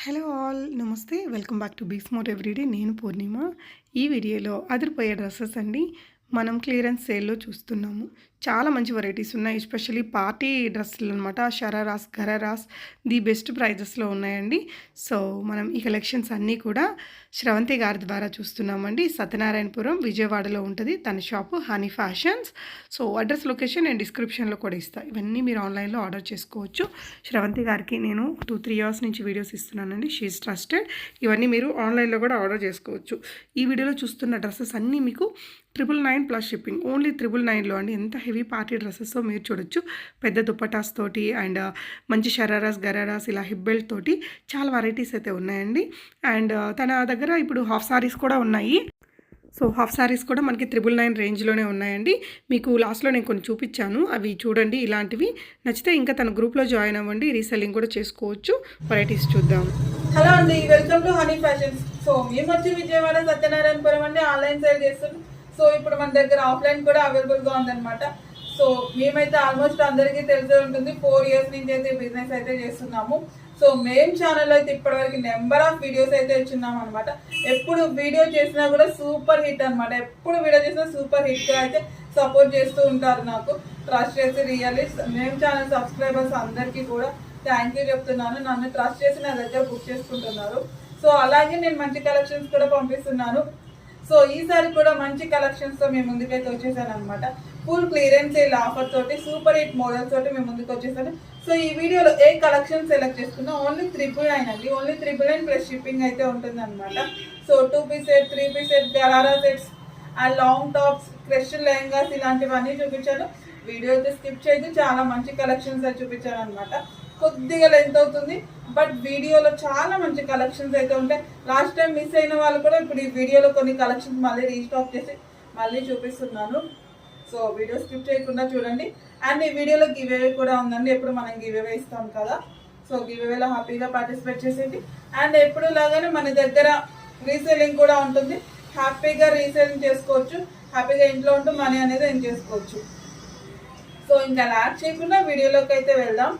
Hello all నమస్తే welcome back to big smart everyday. నేను పూర్ణిమ. ఈ వీడియోలో అదిరిపోయే డ్రెస్సెస్ అండి మనం క్లియరెన్స్ సేల్లో చూస్తున్నాము. చాలా మంచి వెరైటీస్ ఉన్నాయి. ఎస్పెషల్లీ పార్టీ డ్రెస్సులు అనమాట. షరారాస్ గరారాస్ ది బెస్ట్ ప్రైజెస్లో ఉన్నాయండి. సో మనం ఈ కలెక్షన్స్ అన్నీ కూడా శ్రవంతి గారి ద్వారా చూస్తున్నామండి. సత్యనారాయణపురం విజయవాడలో ఉంటుంది తన shop honey fashions. So address location నేను డిస్క్రిప్షన్లో కూడా ఇస్తాను. ఇవన్నీ మీరు ఆన్లైన్లో ఆర్డర్ చేసుకోవచ్చు. శ్రవంతి గారికి నేను 2-3 ఇయర్స్ నుంచి వీడియోస్ ఇస్తున్నానండి. She is trusted. ఇవన్నీ మీరు ఆన్లైన్లో కూడా ఆర్డర్ చేసుకోవచ్చు. ఈ వీడియోలో చూస్తున్న డ్రెస్సెస్ అన్నీ మీకు 999 ప్లస్ షిప్పింగ్. ఓన్లీ 999లో అండి. ఎంత హెవీ పార్టీ డ్రెస్సెస్ మీరు చూడొచ్చు. పెద్ద దుప్పటాస్ తోటి అండ్ మంచి షరారాస్ గరారాస్ ఇలా హిప్ బెల్ట్ తోటి చాలా వెరైటీస్ అయితే ఉన్నాయండి. అండ్ తన దగ్గర ఇప్పుడు హాఫ్ సారీస్ కూడా ఉన్నాయి. సో హాఫ్ సారీస్ కూడా మనకి 999 రేంజ్లోనే ఉన్నాయండి. మీకు లాస్ట్లో నేను కొన్ని చూపించాను, అవి చూడండి. ఇలాంటివి నచ్చితే ఇంకా తన గ్రూప్లో జాయిన్ అవ్వండి. రీసెల్లింగ్ కూడా చేసుకోవచ్చు. వెరైటీస్ చూద్దాం. హలో అండి, welcome to honey fashions. So మేము వచ్చి విజయవాడ సత్యనారాయణపురం అండి ఆన్లైన్ సేల్ చేస్తున్నాం. సో ఇప్పుడు మన దగ్గర ఆఫ్లైన్ కూడా అవైలబుల్గా ఉందన్నమాట. సో మేమైతే ఆల్మోస్ట్ అందరికీ తెలిసే ఉంటుంది, 4 ఇయర్స్ నుంచి అయితే బిజినెస్ అయితే చేస్తున్నాము. సో మేము ఛానల్లో అయితే ఇప్పటివరకు నెంబర్ ఆఫ్ వీడియోస్ అయితే ఇచ్చున్నాం అనమాట. ఎప్పుడు వీడియో చేసినా కూడా సూపర్ హిట్ అనమాట. ఎప్పుడు వీడియో చేసినా సూపర్ హిట్గా అయితే సపోర్ట్ చేస్తూ ఉంటారు. నాకు ట్రస్ట్ చేసి రియల్లీ మేము ఛానల్ సబ్స్క్రైబర్స్ అందరికీ కూడా థ్యాంక్ యూ చెప్తున్నాను. నన్ను ట్రస్ట్ చేసి నా దగ్గర బుక్ చేసుకుంటున్నారు. సో అలాగే నేను మంచి కలెక్షన్స్ కూడా పంపిస్తున్నాను. సో ఈసారి కూడా మంచి కలెక్షన్స్తో మేము ముందుకైతే వచ్చేసాను అనమాట. ఫుల్ క్లియరెన్స్ సేల్ ఆఫర్ తోటి సూపర్ హిట్ మోడల్స్ తోటి మేము ముందుకు వచ్చేసాను. సో ఈ వీడియోలో ఏ కలెక్షన్ సెలెక్ట్ చేసుకున్నా ఓన్లీ 999 అండి. ఓన్లీ 999 ప్లస్ షిప్పింగ్ అయితే ఉంటుంది అనమాట. So 2 piece set, 3 piece set, gharara sets and long tops, crush lehengas ఇలాంటివన్నీ చూపించాను. వీడియో అయితే స్కిప్ చేయదు. చాలా మంచి కలెక్షన్స్ అయితే చూపించాను అనమాట. కొద్దిగా లెంత్ అవుతుంది, బట్ వీడియోలో చాలా మంచి కలెక్షన్స్ అయితే ఉంటాయి. లాస్ట్ టైం మిస్ అయిన వాళ్ళు కూడా ఇప్పుడు ఈ వీడియోలో కొన్ని కలెక్షన్స్ మళ్ళీ రీస్టాక్ చేసి మళ్ళీ చూపిస్తున్నాను. సో వీడియో స్కిప్ చేయకుండా చూడండి. అండ్ ఈ వీడియోలో గివ్ అవే కూడా ఉందండి. ఎప్పుడు మనం గివ్ అవే ఇస్తాం కదా. సో గివ్ అవేలో హ్యాపీగా పార్టిసిపేట్ చేసేది. అండ్ ఎప్పుడు లాగానే మన దగ్గర రీసేలింగ్ కూడా ఉంటుంది. హ్యాపీగా రీసేలింగ్ చేసుకోవచ్చు. హ్యాపీగా ఇంట్లో ఉంటూ మనీ అనేది ఎర్న్ చేసుకోవచ్చు. సో ఇంకా యాడ్ చేయకుండా వీడియోలోకి అయితే వెళ్దాం.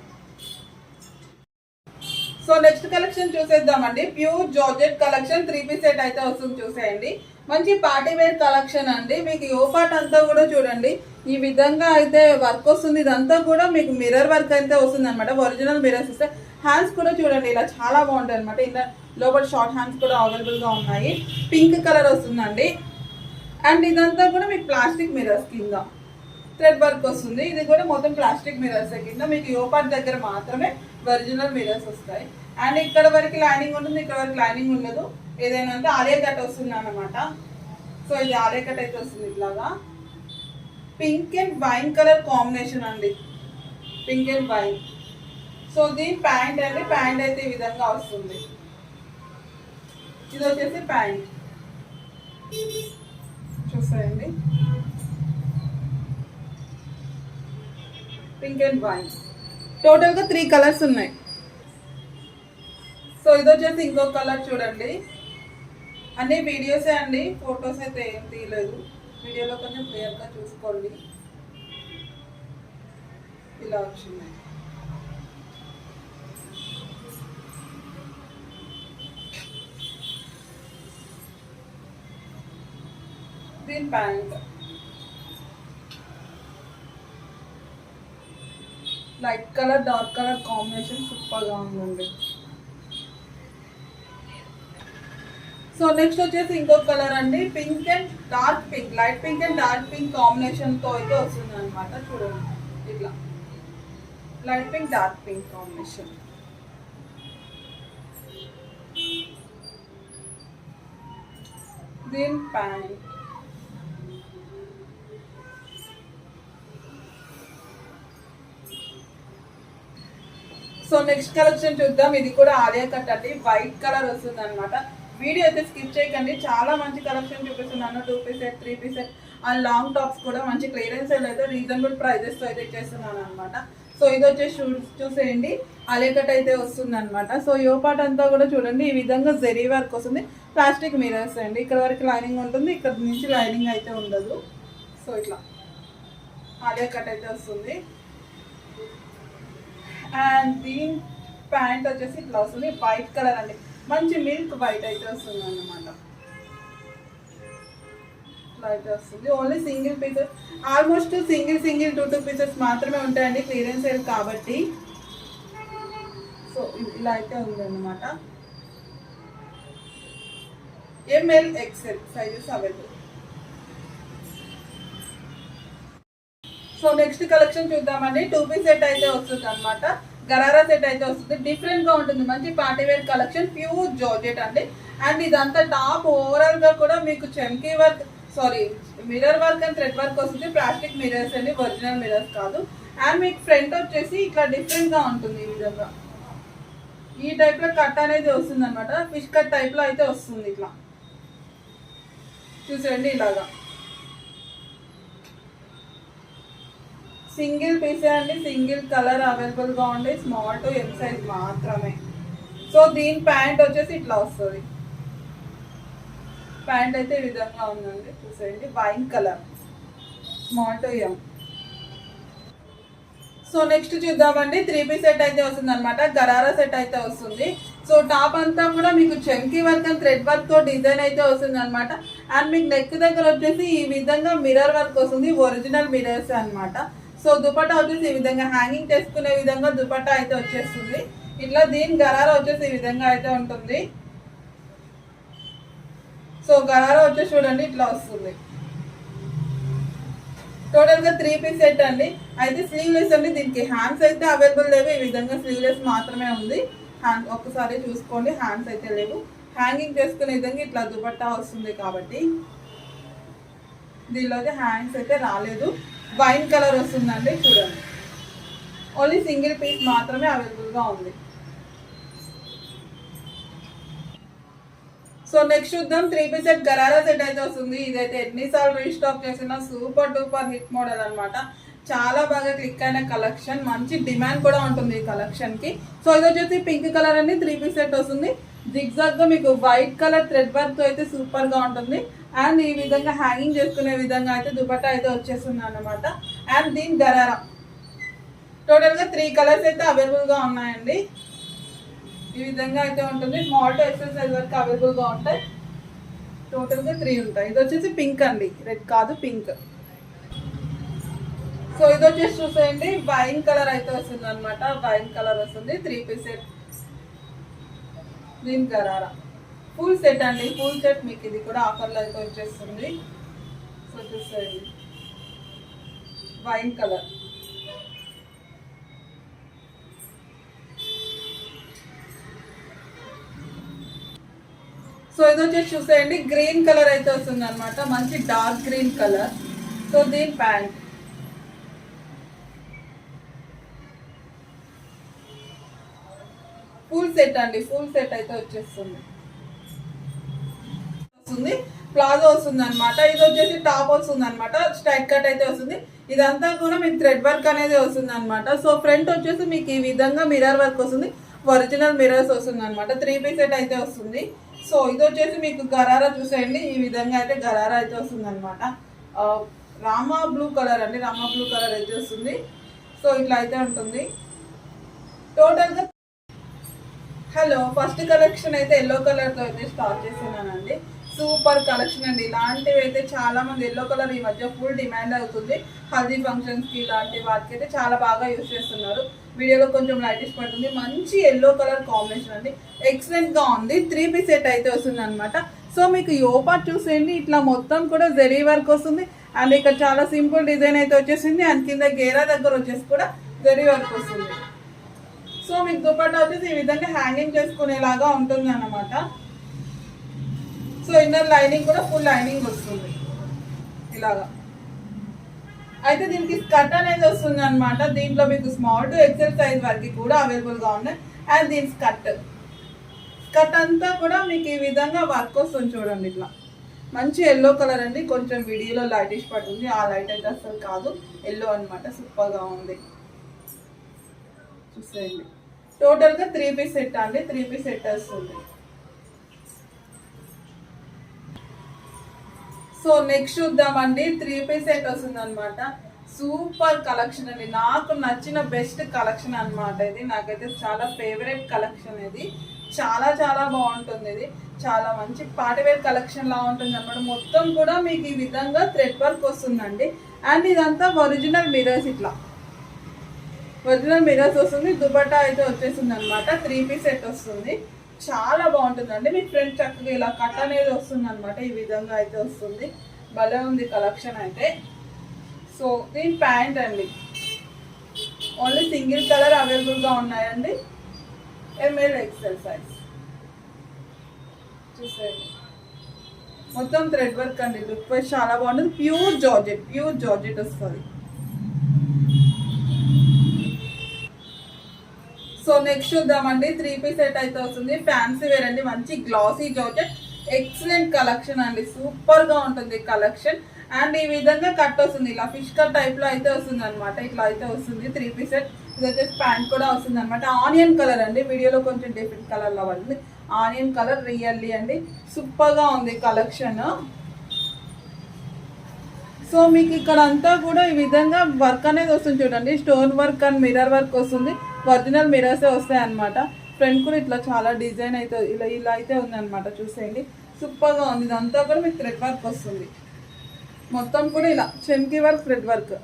సో నెక్స్ట్ కలెక్షన్ చూసేద్దామండి. Pure georgette collection 3 piece set అయితే వస్తుంది. చూసేయండి. మంచి పార్టీ వేర్ కలెక్షన్ అండి. మీకు యో పార్ట్ అంతా కూడా చూడండి ఈ విధంగా అయితే వర్క్ వస్తుంది. ఇదంతా కూడా మీకు మిర్రర్ వర్క్ అయితే వస్తుంది అనమాట. ఒరిజినల్ మిర్రర్స్ ఇస్తే హ్యాండ్స్ కూడా చూడండి ఇలా చాలా బాగుంటాయి అనమాట. ఇలా లోపల షార్ట్ హ్యాండ్స్ కూడా అవైలబుల్గా ఉన్నాయి. పింక్ కలర్ వస్తుందండి. అండ్ ఇదంతా కూడా మీకు ప్లాస్టిక్ మిర్రర్స్ కింద థ్రెడ్ వర్క్ వస్తుంది. ఇది కూడా మొత్తం ప్లాస్టిక్ మిర్రర్స్ కింద మీకు యో పార్ట్ దగ్గర మాత్రమే ఒరిజినల్ మిర్రర్స్ వస్తాయి. అండ్ ఇక్కడ వరకు లైనింగ్ ఉంటుంది, ఇక్కడ వరకు లైనింగ్ ఉండదు. ఏదైనా అంటే ఆలియా కట్ వస్తుంది అనమాట. సో ఇది ఆలియా కట్ అయితే వస్తుంది ఇట్లాగా. Pink and wine colour combination అండి. Pink and wine. సో దీని ప్యాంట్ అండి. ప్యాంట్ అయితే ఈ విధంగా వస్తుంది. ఇది వచ్చేసి ప్యాంట్ చూసాయండి. Pink and wine. టోటల్గా 3 కలర్స్ ఉన్నాయి. సో ఇది వచ్చేసి ఇంకో కలర్ చూడండి. అన్ని వీడియోసే అండి, ఫొటోస్ అయితే ఏం తీయలేదు. వీడియోలో కొంచెం క్లియర్గా చూసుకోండి. ఇలా వచ్చింది. దీని pant light colour dark colour combination సూపర్గా ఉందండి. సో నెక్స్ట్ వచ్చేసి ఇంకో కలర్ అండి. Pink and dark pink, light pink and dark pink కాంబినేషన్తో అయితే వస్తుంది అనమాట. చూడండి ఇట్లా light pink dark pink combination. దీని ప్యాంట్ సో నెక్స్ట్ కలెక్షన్ చూద్దాం. ఇది కూడా ఆలియా కట్ అండి. వైట్ కలర్ వస్తుంది అనమాట. వీడియో అయితే స్కిప్ చేయకండి. చాలా మంచి కలెక్షన్ చూపిస్తున్నాను. 2 piece set, 3 piece set and long tops కూడా మంచి క్లియరెన్స్ అయితే రీజనబుల్ ప్రైజెస్తో అయితే ఇచ్చేస్తున్నాను అనమాట. సో ఇది వచ్చేసి చూసేయండి. ఆలియా కట్ అయితే వస్తుంది అనమాట. సో యో పార్ట్ అంతా కూడా చూడండి ఈ విధంగా జెరీ వర్క్ వస్తుంది. ప్లాస్టిక్ మిర్రర్స్ అండి. ఇక్కడ వరకు లైనింగ్ ఉంటుంది, ఇక్కడ నుంచి లైనింగ్ అయితే ఉండదు. సో ఇట్లా ఆలియా కట్ అయితే వస్తుంది. అండ్ దీని ప్యాంట్ వచ్చేసి ఇట్లా వస్తుంది, వైట్ కలర్ అండి, మంచి మిల్క్ వైట్ అయితే వస్తుంది అన్నమాట. ఇట్లా అయితే వస్తుంది. Only single pieces, almost single 2 pieces మాత్రమే ఉంటాయండి క్లియరెన్స్ సేల్ కాబట్టి. సో ఇలా అయితే ఉంది అన్నమాట. ML XL sizes available. So next collection చూద్దామండి. 2 పీస్ సెట్ అయితే వస్తుంది అనమాట. గరారా సెట్ అయితే వస్తుంది. డిఫరెంట్ గా ఉంటుంది, మంచి party wear collection, pure georgette అండి. అండ్ ఇదంతా టాప్ ఓవరాల్ గా కూడా మీకు చమ్కీ work, mirror work and thread work వస్తుంది. ప్లాస్టిక్ మిర్రర్స్ అండి, ఒరిజినల్ మిర్రర్స్ కాదు. అండ్ మీకు ఫ్రంట్ వచ్చేసి ఇట్లా డిఫరెంట్ గా ఉంటుంది. ఈ విధంగా ఈ టైప్ లో కట్ అనేది వస్తుంది అనమాట. ఫిష్ కట్ టైప్ లో అయితే వస్తుంది. ఇట్లా చూసేయండి, ఇలాగా సింగిల్ పీసే అండి, సింగిల్ కలర్ అవైలబుల్ గా ఉండే, స్మాల్ టు M సైజ్ మాత్రమే. సో దీని ప్యాంట్ వచ్చేసి ఇట్లా వస్తుంది. ప్యాంట్ అయితే ఈ విధంగా ఉందండి, చూసేయండి, wine colour, small to M. So next చూద్దామండి. 3 పీస్ సెట్ అయితే వస్తుంది అనమాట. గరారా సెట్ అయితే వస్తుంది. సో టాప్ అంతా కూడా మీకు chunky work and thread work తో డిజైన్ అయితే వస్తుంది అనమాట. అండ్ మీకు నెక్ దగ్గర వచ్చేసి ఈ విధంగా మిర్రర్ వర్క్ వస్తుంది, ఒరిజినల్ మిర్రర్స్ అనమాట. సో దుపట్టా వచ్చేసి ఈ విధంగా హ్యాంగింగ్ చేసుకునే విధంగా దుపట్టా అయితే వచ్చేస్తుంది. ఇట్లా దీని గరారా వచ్చేసి ఈ విధంగా అయితే ఉంటుంది. సో గరారా వచ్చేసి చూడండి ఇట్లా వస్తుంది. టోటల్ గా 3 పీస్ సెట్ అండి. అయితే స్లీవ్లెస్ అండి, దీనికి హ్యాండ్స్ అయితే అవైలబుల్ లేవు. ఈ విధంగా స్లీవ్లెస్ మాత్రమే ఉంది. హ్యాండ్ ఒక్కసారి చూసుకోండి, హ్యాండ్స్ అయితే లేవు. హ్యాంగింగ్ చేసుకునే విధంగా ఇట్లా దుపట్టా వస్తుంది కాబట్టి దీనిలో అయితే హ్యాండ్స్ అయితే రాలేదు. వైన్ కలర్ వస్తుందండి, చూడండి. ఓన్లీ సింగిల్ పీస్ మాత్రమే అవైలబుల్ గా ఉంది. సో నెక్స్ట్ చూద్దాం. 3 పీస్ సెట్ గరారా సెట్ అయితే వస్తుంది. ఇదైతే ఎన్నిసార్లు రీస్టాక్ చేసినా సూపర్ డూపర్ హిట్ మోడల్ అనమాట. చాలా బాగా క్లిక్ అయిన కలెక్షన్, మంచి డిమాండ్ కూడా ఉంటుంది ఈ కలెక్షన్ కి. సో ఇది వచ్చేసి పింక్ కలర్ అండి, 3 పీస్ సెట్ వస్తుంది. జిగ్జాగ్ గా మీకు వైట్ కలర్ థ్రెడ్ వర్క్ తో అయితే సూపర్ గా ఉంటుంది. అండ్ ఈ విధంగా హ్యాంగింగ్ చేసుకునే విధంగా అయితే దుపట్టా అయితే వచ్చేస్తుంది అనమాట. అండ్ దీని గరారా టోటల్ గా 3 కలర్స్ అయితే అవైలబుల్ గా ఉన్నాయండి. ఈ విధంగా అయితే ఉంటుంది. స్మాల్ టు ఎక్సెల్ సైజ్ వరకు అవైలబుల్ గా ఉంటాయి. టోటల్ గా 3 ఉంటాయి. ఇది వచ్చేసి పింక్ అండి, రెడ్ కాదు, పింక్. సో ఇది వచ్చేసి చూసేయండి, వైన్ కలర్ అయితే వస్తుంది అనమాట. వైన్ కలర్ వస్తుంది, 3 పీస్ సెట్. దీని గరారా ఫుల్ సెట్ అండి, ఫుల్ సెట్ మీకు ఇది కూడా ఆఫర్లో అయితే వచ్చేస్తుంది. సో చూసేయండి, వైన్ కలర్. సో ఇది వచ్చేసి చూసేయండి, గ్రీన్ కలర్ అయితే వస్తుంది అనమాట, మంచి డార్క్ గ్రీన్ కలర్. సో దీని ప్యాంట్ ఫుల్ సెట్ అండి, ఫుల్ సెట్ అయితే వచ్చేస్తుంది. ప్లాజో వస్తుంది అనమాట. ఇది వచ్చేసి టాప్ వస్తుంది అనమాట, స్ట్రైట్ కట్ అయితే వస్తుంది. ఇదంతా కూడా మీకు థ్రెడ్ వర్క్ అనేది వస్తుంది అనమాట. సో ఫ్రంట్ వచ్చేసి మీకు ఈ విధంగా మిర్రర్ వర్క్ వస్తుంది, ఒరిజినల్ మిర్రర్స్ వస్తుంది అనమాట. 3 పీస్ సెట్ అయితే వస్తుంది. సో ఇది వచ్చేసి మీకు గరారా చూసేయండి, ఈ విధంగా అయితే గరారా అయితే వస్తుంది అనమాట. రామా బ్లూ కలర్ అండి, రామా బ్లూ కలర్ అయితే వస్తుంది. సో ఇట్లా అయితే ఉంటుంది టోటల్గా. హలో, ఫస్ట్ కలెక్షన్ అయితే ఎల్లో కలర్తో అయితే స్టార్ట్ చేస్తున్నానండి. సూపర్ కలెక్షన్ అండి. ఇలాంటివి అయితే చాలా మంది ఎల్లో కలర్ ఈ మధ్య ఫుల్ డిమాండ్ అవుతుంది. హల్దీ ఫంక్షన్స్కి ఇలాంటి వాటికి అయితే చాలా బాగా యూజ్ చేస్తున్నారు. వీడియోలో కొంచెం లైటిష్ పడుతుంది, మంచి ఎల్లో కలర్ కాంబినేషన్ అండి, ఎక్సలెంట్గా ఉంది. 3 పీస్ సెట్ అయితే వస్తుంది అనమాట. సో మీకు యోపాట్ చూసేయండి, ఇట్లా మొత్తం కూడా జెరీ వర్క్ వస్తుంది. అండ్ ఇక్కడ చాలా సింపుల్ డిజైన్ అయితే వచ్చేసింది. అండ్ కింద గేరా దగ్గర వచ్చేసి కూడా జెరీ వర్క్ వస్తుంది. సో మీకు దుపట్టా వచ్చేసి ఈ విధంగా హ్యాంగింగ్ చేసుకునేలాగా ఉంటుంది అన్నమాట. సో ఇన్నర్ లైనింగ్ కూడా ఫుల్ లైనింగ్ వస్తుంది ఇలాగా. అయితే దీనికి స్కర్ట్ అనేది వస్తుంది అనమాట. దీంట్లో మీకు స్మాల్ టు ఎక్సెల్ సైజ్ వరకు కూడా అవైలబుల్గా ఉన్నాయి. అండ్ దీని స్కర్ట్ అంతా కూడా మీకు ఈ విధంగా వర్క్ వస్తుంది చూడండి. ఇట్లా మంచి ఎల్లో కలర్ అండి, కొంచెం వీడియోలో లైటిష్ పడుతుంది, ఆ లైట్ అయితే అసలు కాదు, ఎల్లో అనమాట. సూపర్గా ఉంది, చూసేయండి. టోటల్గా 3 పీస్ సెట్ అండి, 3 పీస్ సెట్ వస్తుంది. సో నెక్స్ట్ చూద్దామండి. 3 పీస్ సెట్ వస్తుంది అనమాట. సూపర్ కలెక్షన్ అండి. నాకు నచ్చిన బెస్ట్ కలెక్షన్ అన్నమాట ఇది. నాకైతే చాలా ఫేవరెట్ కలెక్షన్ ఇది. చాలా చాలా బాగుంటుంది. ఇది చాలా మంచి పార్టీవేర్ కలెక్షన్ లా ఉంటుంది అనమాట. మొత్తం కూడా మీకు ఈ విధంగా థ్రెడ్ వర్క్ వస్తుందండి. అండ్ ఇదంతా ఒరిజినల్ మిరర్స్, ఇట్లా ఒరిజినల్ మిరర్స్ వస్తుంది. దుపట్టా అయితే వచ్చేసింది అనమాట. 3 పీస్ సెట్ వస్తుంది. చాలా బాగుంటుందండి. మీ ఫ్రెండ్ చక్కగా ఇలా కట్ అనేది వస్తుంది అనమాట. ఈ విధంగా అయితే వస్తుంది. భలే ఉంది కలెక్షన్ అయితే. సో దీని ప్యాంట్ అండి, ఓన్లీ సింగిల్ కలర్ అవైలబుల్గా ఉన్నాయండి. ఎంఎల్ ఎక్సెల్ సైజ్ చూసేయండి. మొత్తం థ్రెడ్ వర్క్ అండి. లుక్ వైజ్ చాలా బాగుంటుంది. ప్యూర్ జార్జెట్ వస్తుంది. సో నెక్స్ట్ చూద్దామండి. 3 పీస్ సెట్ అయితే వస్తుంది. ఫ్యాన్సీ వేర్ అండి. మంచి గ్లాసీ జార్జెట్, ఎక్సలెంట్ కలెక్షన్ అండి. సూపర్ గా ఉంటుంది కలెక్షన్. అండ్ ఈ విధంగా కట్ వస్తుంది. ఇలా ఫిష్ కట్ టైప్ లో అయితే వస్తుంది అనమాట. ఇట్లా అయితే వస్తుంది 3 పీస్ సెట్. ఇది వచ్చేసి ప్యాంట్ కూడా వస్తుంది అనమాట. ఆనియన్ కలర్ అండి. వీడియోలో కొంచెం డిఫరెంట్ కలర్ లో పడుతుంది. ఆనియన్ కలర్ రియల్లీ అండి. సూపర్ గా ఉంది కలెక్షన్. సో మీకు ఇక్కడ అంతా కూడా ఈ విధంగా వర్క్ అనేది వస్తుంది చూడండి. Stone work and mirror work వస్తుంది. ఒరిజినల్ మిర్రర్సే వస్తాయి అనమాట. ఫ్రంట్ కూడా ఇట్లా చాలా డిజైన్ అయితే ఇలా అయితే ఉంది అనమాట. చూసేయండి, సూపర్గా ఉంది. ఇదంతా కూడా మీకు థ్రెడ్ వర్క్ వస్తుంది. మొత్తం కూడా ఇలా చెంకి వర్క్, థ్రెడ్ వర్క్.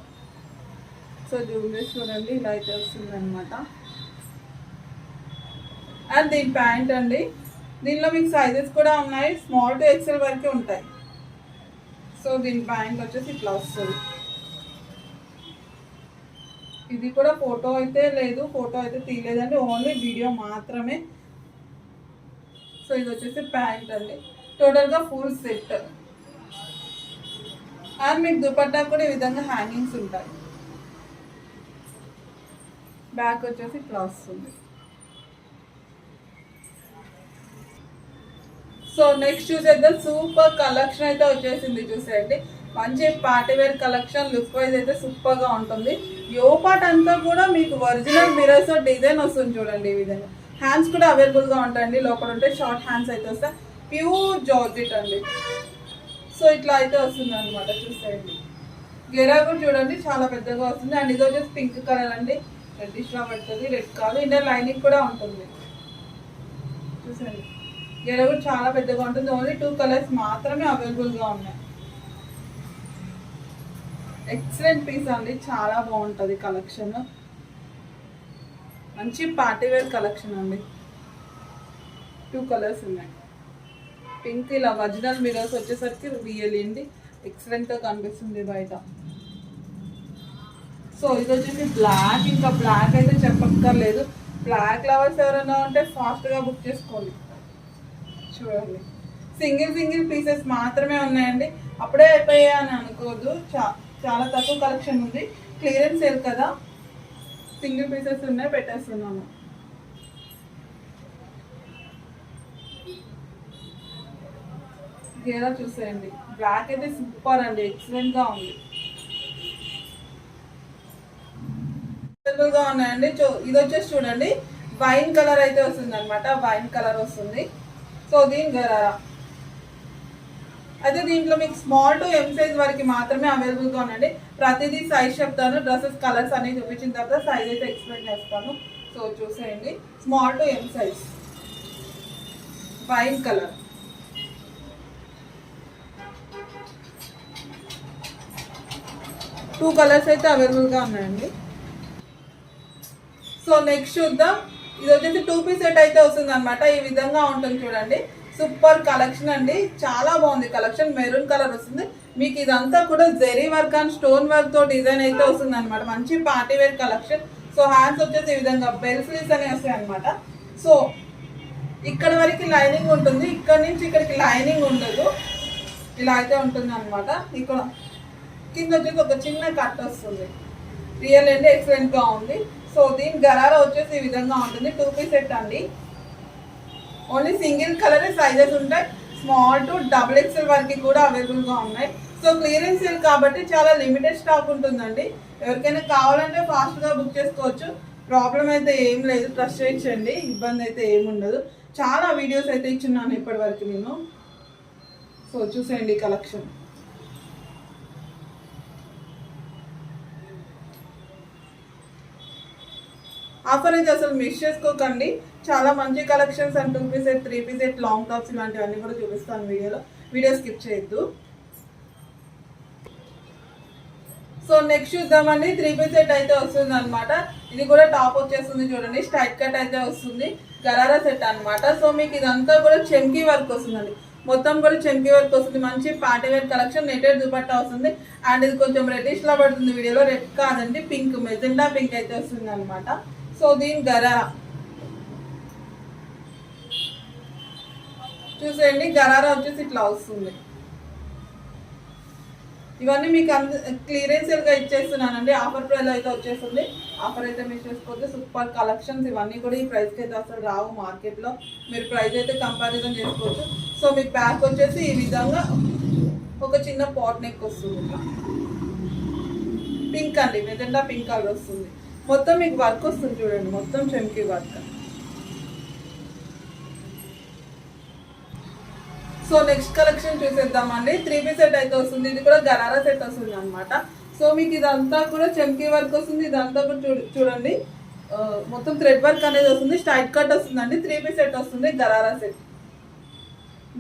సో చూడండి, ఇలా అయితే వస్తుంది అనమాట. అండ్ దీని ప్యాంట్ అండి. దీనిలో మీకు సైజెస్ కూడా ఉన్నాయి. స్మాల్ టు ఎక్సెల్ వరకే ఉంటాయి. సో దీని ప్యాంట్ వచ్చేసి ఇట్లా వస్తుంది. ఇది కూడా ఫోటో అయితే లేదు, ఫోటో అయితే తీయలేదండి, ఓన్లీ వీడియో మాత్రమే. సో ఇది వచ్చేసి ప్యాంట్ అండి. టోటల్గా ఫుల్ సెట్. అండ్ మీకు దుపట్టా కూడా ఈ విధంగా హ్యాంగింగ్స్ ఉంటాయి. బ్యాక్ వచ్చేసి ఇట్లా వస్తుంది. సో నెక్స్ట్ చూసేద్దాం. సూపర్ కలెక్షన్ అయితే వచ్చేసింది. చూసేయండి, మంచి పార్టీవేర్ కలెక్షన్. లుక్ వైజ్ అయితే సూపర్ గా ఉంటుంది. యో పార్ట్ అంతా కూడా మీకు ఒరిజినల్ మిరర్స్ డిజైన్ వస్తుంది చూడండి. ఈ విధంగా హ్యాండ్స్ కూడా అవైలబుల్ గా ఉంటాయండి. లోపల ఉంటే షార్ట్ హ్యాండ్స్ అయితే వస్తాయి. ప్యూర్ జార్జెట్ అండి. సో ఇట్లా అయితే వస్తుంది అనమాట. చూసేయండి, గెరా కూడా చూడండి చాలా పెద్దగా వస్తుంది. అండ్ ఇది వచ్చేసి పింక్ కలర్ అండి. రెడ్డిష్ లా పడుతుంది. రెడ్ కలర్ ఇన్నర్ లైనింగ్ కూడా ఉంటుంది. చూసేయండి, గెరా కూడా చాలా పెద్దగా ఉంటుంది. ఓన్లీ 2 కలర్స్ మాత్రమే అవైలబుల్ గా ఉన్నాయి. ఎక్సలెంట్ పీస్ అండి. చాలా బాగుంటుంది కలెక్షన్. మంచి పార్టీవేర్ కలెక్షన్ అండి. 2 కలర్స్ ఉన్నాయి. పింక్ ఇలా ఒరిజినల్ మిరర్స్ వచ్చేసరికి రియల్ అండి. ఎక్సలెంట్గా కనిపిస్తుంది బయట. సో ఇది వచ్చేసి బ్లాక్. ఇంకా బ్లాక్ అయితే చెప్పక్కర్లేదు. బ్లాక్ లవర్స్ ఎవరైనా ఉంటే ఫాస్ట్గా బుక్ చేసుకోండి. చూడండి, సింగిల్ పీసెస్ మాత్రమే ఉన్నాయండి. అప్పుడే అయిపోయాయి అని అనుకోవద్దు. చాలా తక్కువ కలెక్షన్ ఉంది. క్లియరెన్స్ సేల్ కదా, సింగిల్ పీసెస్ ఉన్నాయి, పెట్టేస్తున్నాము. గేరా చూసేయండి, బ్లాక్ అయితే సూపర్ అండి. ఎక్సలెంట్ గా ఉంది. గా ఉన్నాయండి. ఇది వచ్చేసి చూడండి, వైన్ కలర్ అయితే వస్తుంది అనమాట. వైన్ కలర్ వస్తుంది. సో దీని గరారా అయితే దీంట్లో మీకు స్మాల్ టు ఎం సైజ్ వరకు మాత్రమే అవైలబుల్గా ఉందండి. ప్రతిదీ సైజ్ చెప్తాను. డ్రెస్సెస్ కలర్స్ అనేవి చూపించిన తర్వాత సైజ్ అయితే ఎక్స్ప్లెయిన్ చేస్తాను. సో చూసేయండి, small to M size wine colour. Two colours అయితే అవైలబుల్గా ఉన్నాయండి. సో నెక్స్ట్ చూద్దాం. ఇది వచ్చేసి 2 పీస్ సెట్ అయితే వస్తుంది అనమాట. ఈ విధంగా ఉంటుంది చూడండి. సూపర్ కలెక్షన్ అండి. చాలా బాగుంది కలెక్షన్. మెరూన్ కలర్ వస్తుంది. మీకు ఇదంతా కూడా zari work and stone work తో డిజైన్ అయితే వస్తుంది అనమాట. మంచి పార్టీవేర్ కలెక్షన్. సో హ్యాండ్స్ వచ్చేసి ఈ విధంగా బెల్ స్లీవ్స్ అనేవి వస్తాయి అనమాట. సో ఇక్కడ వరకు లైనింగ్ ఉంటుంది. ఇక్కడ నుంచి ఇక్కడికి లైనింగ్ ఉండదు. ఇలా అయితే ఉంటుంది అనమాట. ఇక్కడ కింద వచ్చేసి ఒక చిన్న కట్ వస్తుంది. రియల్ అండి, ఎక్సలెంట్ గా ఉంది. సో దీని గరారా వచ్చేసి ఈ విధంగా ఉంటుంది. 2 పీస్ సెట్ అండి. ఓన్లీ సింగిల్ కలర్ సైజెస్ ఉంటాయి. స్మాల్ టు డబుల్ ఎక్స్ఎల్ వరకు కూడా అవైలబుల్గా ఉన్నాయి. సో క్లియరెన్స్ సేల్ కాబట్టి చాలా లిమిటెడ్ స్టాక్ ఉంటుందండి. ఎవరికైనా కావాలంటే ఫాస్ట్గా బుక్ చేసుకోవచ్చు. ప్రాబ్లం అయితే ఏం లేదు, ట్రస్ట్ చేయించండి. ఇబ్బంది అయితే ఏముండదు. చాలా వీడియోస్ అయితే ఇచ్చున్నాను ఇప్పటి వరకు నేను. సో చూసేయండి కలెక్షన్. ఆఫర్ అయితే అసలు మిస్ చేసుకోకండి. చాలా మంచి collections and 2 piece set, 3 piece set, long tops ఇలాంటివన్నీ కూడా చూపిస్తాను వీడియో స్కిప్ చేయొద్దు. సో నెక్స్ట్ చూద్దామండి, 3 పీస్ సెట్ అయితే వస్తుంది అనమాట. ఇది కూడా టాప్ వచ్చేస్తుంది చూడండి, స్ట్రైట్ కట్ అయితే వస్తుంది, గరారా సెట్ అనమాట. సో మీకు ఇదంతా కూడా చెంకీ వర్క్ వస్తుందండి, మొత్తం కూడా చెంకీ వర్క్ వస్తుంది. మంచి party wear collection, netted dupatta వస్తుంది. అండ్ ఇది కొంచెం రెడ్డిష్ లా పడుతుంది వీడియోలో, రెడ్ కాదండి, పింక్, మెజెండా పింక్ అయితే వస్తుంది అనమాట. సో దీని గరారా చూసేయండి, గరారా వచ్చేసి ఇట్లా వస్తుంది. ఇవన్నీ మీకు క్లియరెన్స్గా ఇచ్చేస్తున్నానండి, ఆఫర్ ప్రైస్ అయితే వచ్చేస్తుంది. ఆఫర్ అయితే మిస్ చేసుకోవద్దు. సూపర్ కలెక్షన్స్ ఇవన్నీ కూడా ఈ ప్రైస్కి అయితే అసలు రావు మార్కెట్లో, మీరు ప్రైస్ అయితే కంపారిజన్ చేసుకోవచ్చు. సో మీకు ప్యాక్ వచ్చేసి ఈ విధంగా ఒక చిన్న పాట్ నెక్ వస్తుంది, పింక్ అండి, మెజెండా పింక్ కలర్ వస్తుంది. మొత్తం మీకు వర్క్ వస్తుంది చూడండి, మొత్తం చెంకీ వర్క్. సో నెక్స్ట్ కలెక్షన్ చూసేద్దామండి. 3 పీస్ సెట్ అయితే వస్తుంది, ఇది కూడా గరారా సెట్ వస్తుంది అనమాట. సో మీకు ఇదంతా కూడా చెంకీ వర్క్ వస్తుంది, ఇదంతా కూడా చూడండి మొత్తం థ్రెడ్ వర్క్ అనేది వస్తుంది, స్ట్రైట్ కట్ వస్తుందండి. 3 పీస్ సెట్ వస్తుంది, గరారా సెట్.